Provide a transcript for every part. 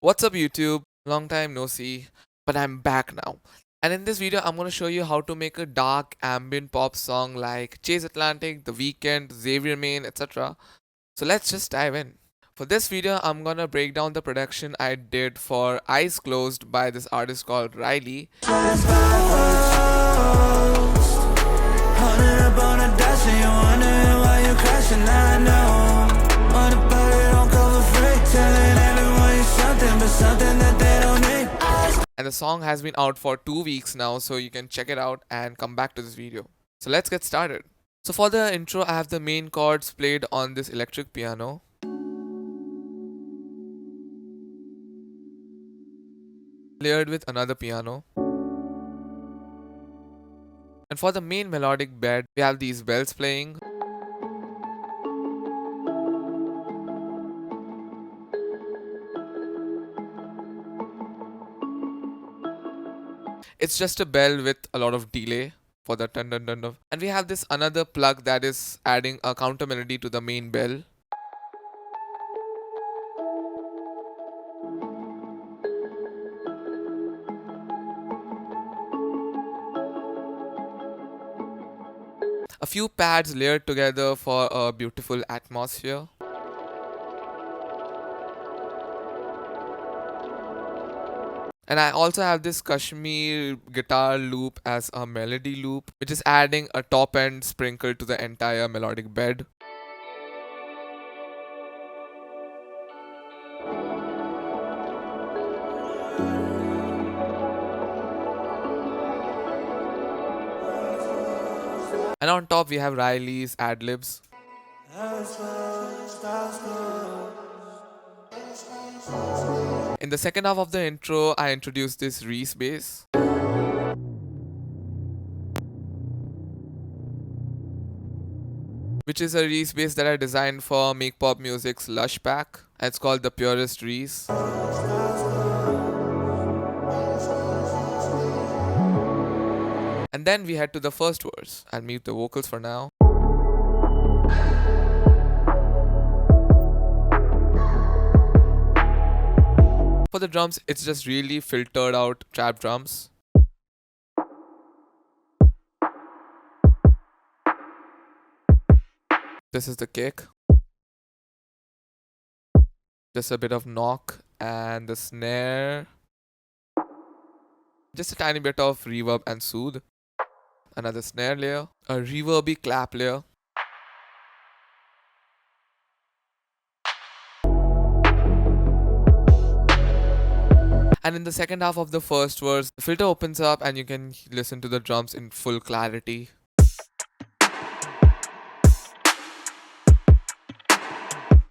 What's up YouTube? Long time no see, but I'm back now. And in this video, I'm going to show you how to make a dark ambient pop song like Chase Atlantic, The Weeknd, Xavier Mayne, etc. So let's just dive in. For this video, I'm going to break down the production I did for Eyes Closed by this artist called Riley. And the song has been out for 2 weeks now, so you can check it out and come back to this video. So let's get started. So for the intro, I have the main chords played on this electric piano. Layered with another piano. And for the main melodic bed, we have these bells playing. It's just a bell with a lot of delay for the dun dun dun dun. And we have this another plug that is adding a counter melody to the main bell. A few pads layered together for a beautiful atmosphere. And I also have this Kashmir guitar loop as a melody loop, which is adding a top end sprinkle to the entire melodic bed. And on top we have Riley's ad-libs. In the second half of the intro, I introduced this Reese bass. Which is a Reese bass that I designed for Make Pop Music's Lush pack. And it's called the Purest Reese. And then we head to the first verse. I'll mute the vocals for now. For the drums, it's just really filtered out trap drums. This is the kick. Just a bit of knock and the snare. Just a tiny bit of reverb and soothe. Another snare layer. A reverby clap layer. And in the second half of the first verse, the filter opens up and you can listen to the drums in full clarity.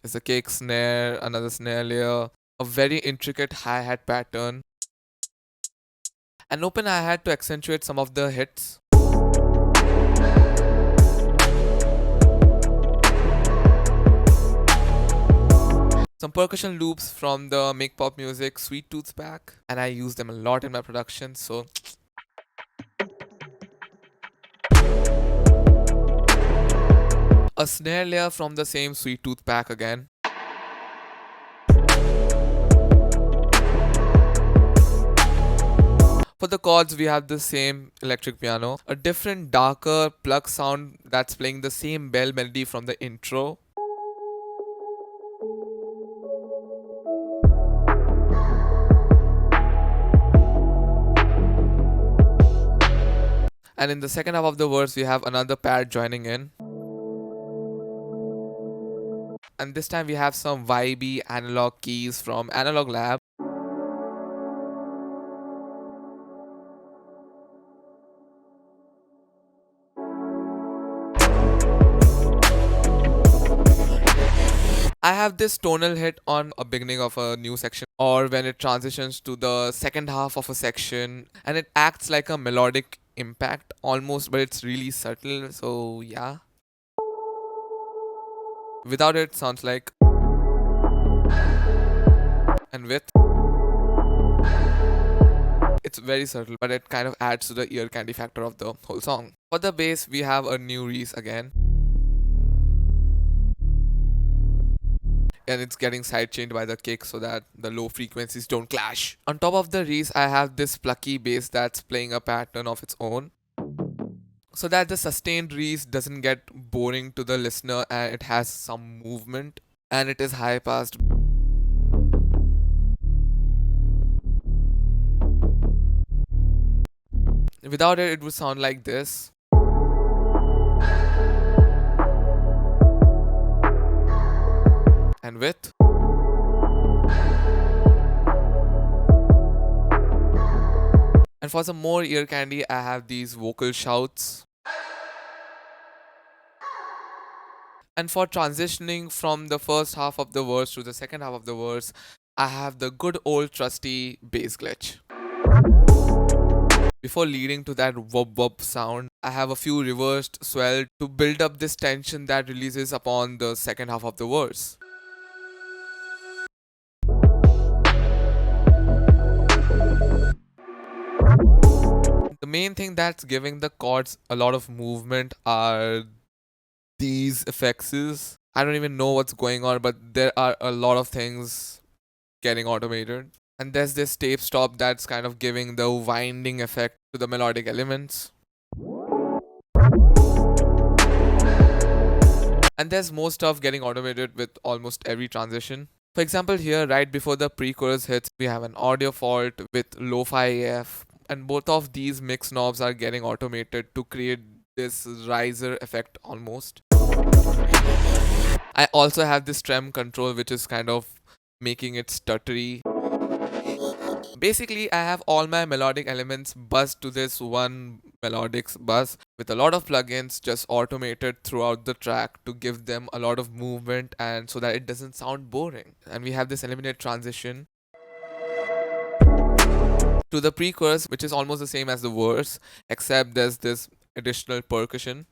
There's a kick, snare, another snare layer, a very intricate hi-hat pattern, an open hi-hat to accentuate some of the hits. Some percussion loops from the Make Pop Music Sweet Tooth pack, and I use them a lot in my production, so a snare layer from the same Sweet Tooth pack again. For the chords, we have the same electric piano, a different darker plug sound that's playing the same bell melody from the intro. And in the second half of the verse, we have another pad joining in. And this time we have some vibey analog keys from Analog Lab. I have this tonal hit on a beginning of a new section or when it transitions to the second half of a section, and it acts like a melodic impact almost, but it's really subtle, so yeah. Without it sounds like, and with it's very subtle, but it kind of adds to the ear candy factor of the whole song. For the bass, we have a new Reese again. and it's getting sidechained by the kick so that the low frequencies don't clash. On top of the reese, I have this plucky bass that's playing a pattern of its own, so that the sustained reese doesn't get boring to the listener and it has some movement, and it is high passed. Without it, it would sound like this. And with. And for some more ear candy, I have these vocal shouts. And for transitioning from the first half of the verse to the second half of the verse, I have the good old trusty bass glitch. Before leading to that wub wub sound, I have a few reversed swell to build up this tension that releases upon the second half of the verse. The main thing that's giving the chords a lot of movement are these effects. I don't even know what's going on, but there are a lot of things getting automated. And there's this tape stop that's kind of giving the winding effect to the melodic elements. And there's more stuff getting automated with almost every transition. For example, here right before the pre-chorus hits, we have an audio fault with lo-fi AF, and both of these mix knobs are getting automated to create this riser effect almost. I also have this trem control which is kind of making it stuttery. Basically, I have all my melodic elements buzzed to this one melodic bus with a lot of plugins just automated throughout the track to give them a lot of movement and so that it doesn't sound boring. And we have this eliminate transition to the pre-chorus, which is almost the same as the verse, except there's this additional percussion.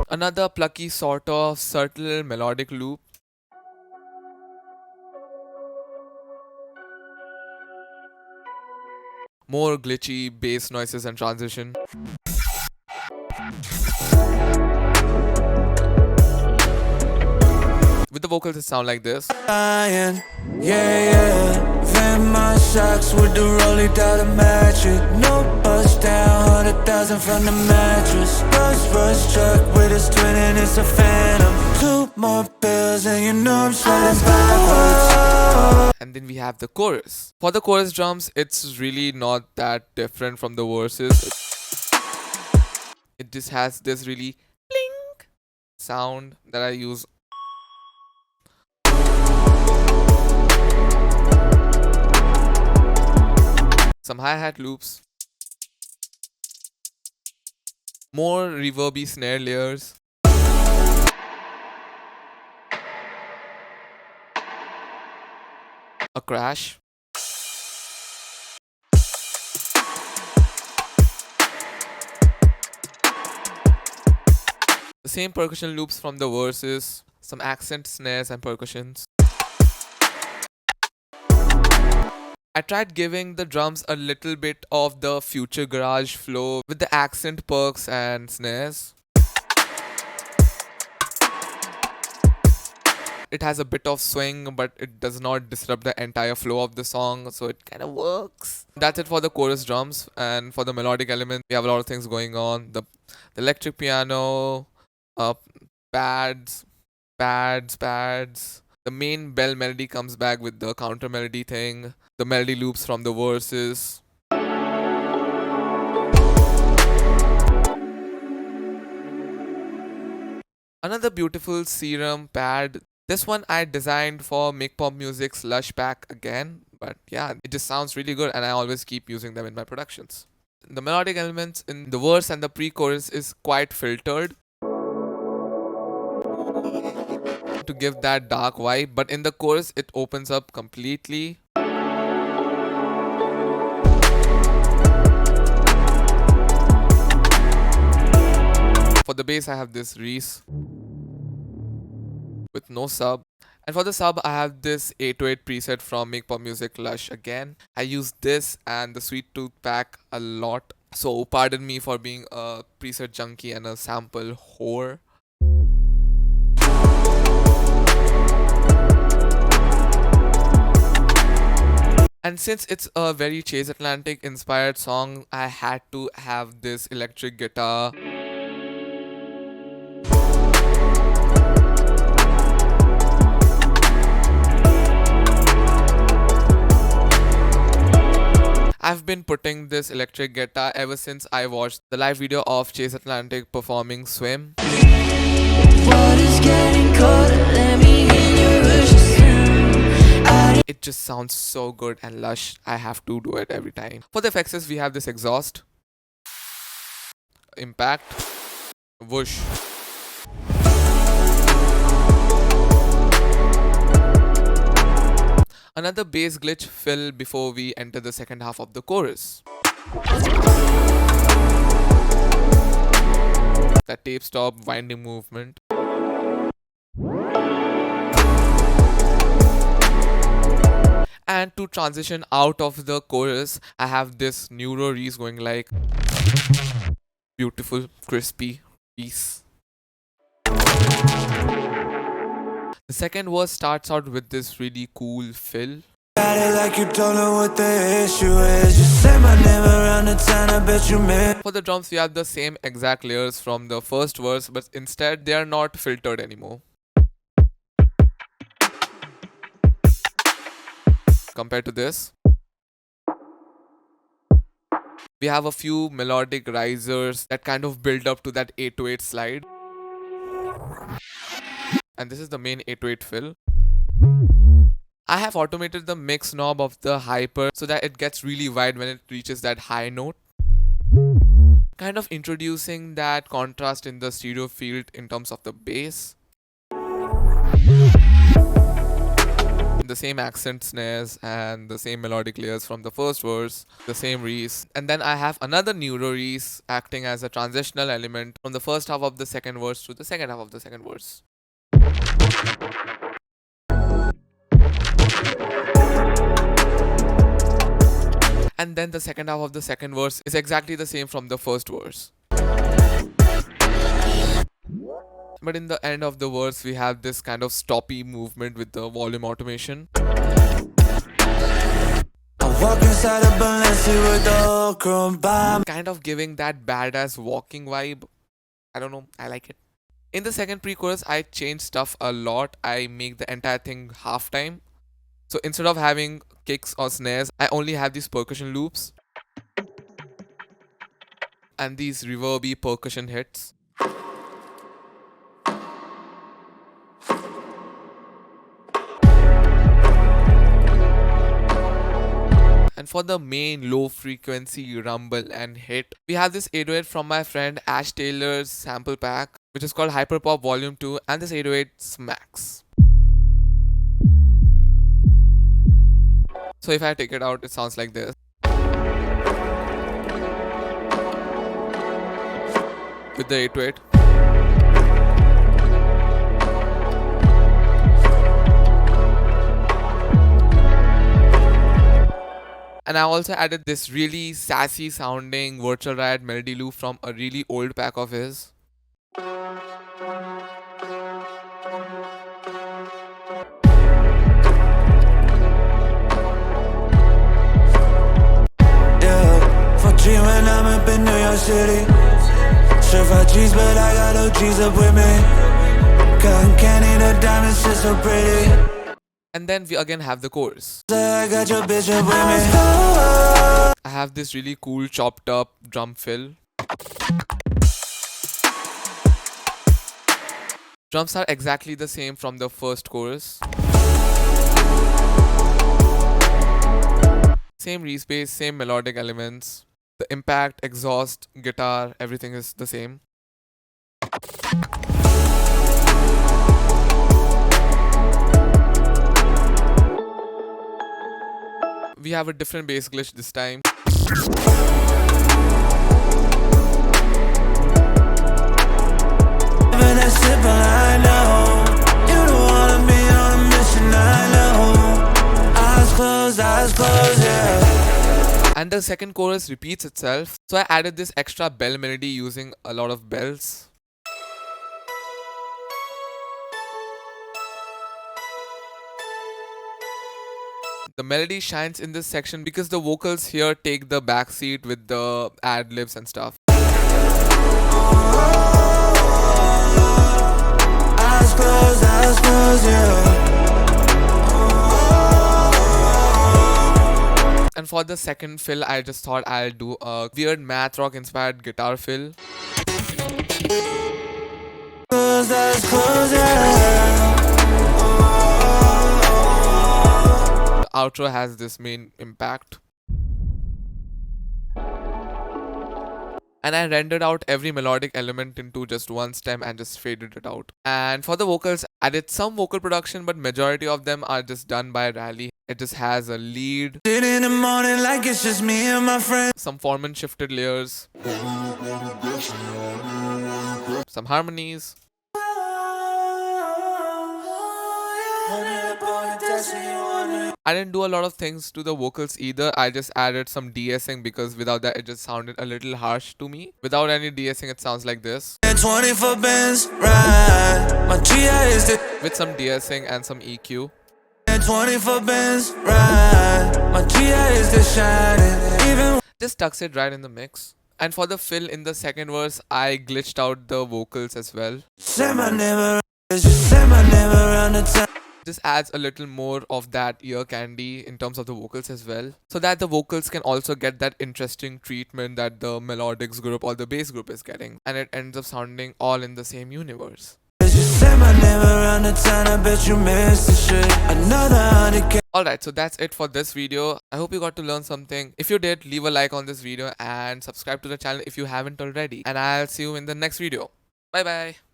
Another plucky sort of subtle melodic loop. More glitchy bass noises and transition. With the vocals, it sound like this. Yeah, yeah. Van my socks with the rollie dollar mattress. No bust down, 100,000 from the mattress. Rush truck with a twin and it's a phantom. 2 more pills and you know I'm sweating backwards. And then we have the chorus. For the chorus drums, it's really not that different from the verses. It just has this really bling sound that I use. Some hi-hat loops. More reverby snare layers. A crash. The same percussion loops from the verses, some accent snares and percussions. I tried giving the drums a little bit of the future garage flow with the accent perks and snares. It has a bit of swing, but it does not disrupt the entire flow of the song, so it kind of works. That's it for the chorus drums. And for the melodic element, we have a lot of things going on. The electric piano, pads. The main bell melody comes back with the counter melody thing. The melody loops from the verses. Another beautiful serum pad. This one I designed for Make Pop Music's Lush Pack again. But yeah, it just sounds really good and I always keep using them in my productions. The melodic elements in the verse and the pre-chorus is quite filtered to give that dark vibe, but in the chorus it opens up completely. For the bass I have this Reese with no sub, and for the sub I have this 808 preset from Make Pop Music Lush again. I use this and the Sweet Tooth pack a lot, So pardon me for being a preset junkie and a sample whore. And since it's a very Chase Atlantic inspired song, I had to have this electric guitar. I've been putting this electric guitar ever since I watched the live video of Chase Atlantic performing Swim. It just sounds so good and lush. I have to do it every time. For the effects, we have this exhaust, impact, whoosh. Another bass glitch fill before we enter the second half of the chorus. That tape stop winding movement. And to transition out of the chorus, I have this neuro reese going like beautiful, crispy reese. The second verse starts out with this really cool fill. Like you don't know what the issue is. Just say my name around the town, I bet you miss. For the drums, we have the same exact layers from the first verse, but instead they are not filtered anymore. Compared to this, we have a few melodic risers that kind of build up to that 808 slide. And this is the main 808 fill. I have automated the mix knob of the hyper so that it gets really wide when it reaches that high note, kind of introducing that contrast in the stereo field in terms of the bass. The same accent snares and the same melodic layers from the first verse, the same reese. And then I have another neuro reese acting as a transitional element from the first half of the second verse to the second half of the second verse. And then the second half of the second verse is exactly the same from the first verse. But in the end of the verse, we have this kind of stoppy movement with the volume automation. Walk inside a Balenciaga with the whole crew by me. Kind of giving that badass walking vibe. I don't know, I like it. In the second pre-chorus, I change stuff a lot. I make the entire thing half time. So instead of having kicks or snares, I only have these percussion loops and these reverby percussion hits. And for the main low frequency rumble and hit, we have this 808 from my friend Ash Taylor's sample pack, which is called Hyperpop Volume 2, and this 808 smacks. So if I take it out, it sounds like this. With the 808. And I also added this really sassy sounding Virtual Riot melody loop from a really old pack of his. Yeah, for G when I'm up in New York City. Certified G's, but I got OGs up with me. Cotton candy, the diamonds shit so pretty. And then we again have the chorus. I got your bitch up with me. I have this really cool chopped up drum fill. Drums are exactly the same from the first chorus. Same respace, same melodic elements. The impact, exhaust, guitar, everything is the same. We have a different bass glitch this time. And and the second chorus repeats itself. So I added this extra bell melody using a lot of bells. The melody shines in this section because the vocals here take the backseat with the ad libs and stuff. Eyes closed, yeah. And for the second fill, I just thought I'll do a weird math rock inspired guitar fill. Close, eyes closed, yeah. The outro has this main impact. And I rendered out every melodic element into just one stem and just faded it out. And for the vocals, I did some vocal production, but majority of them are just done by Rally. It just has a lead, Sit in the morning like it's just me and my friends. some Foreman shifted layers, some harmonies. I didn't do a lot of things to the vocals either. I just added some de-essing because without that it just sounded a little harsh to me. Without any de-essing it sounds like this. 24 Benz ride. My GI is the With some de-essing and some EQ. 24 Benz ride. My GI is the shining. Even Just tucks it right in the mix. And for the fill in the second verse, I glitched out the vocals as well. say my name around, just say my name around the town. This adds a little more of that ear candy in terms of the vocals as well, so that the vocals can also get that interesting treatment that the melodics group or the bass group is getting, and it ends up sounding all in the same universe. Just say my name around the town. I bet you missed the shit. Another 100K. Alright, so that's it for this video. I hope you got to learn something. If you did, leave a like on this video and subscribe to the channel if you haven't already. And I'll see you in the next video. Bye bye.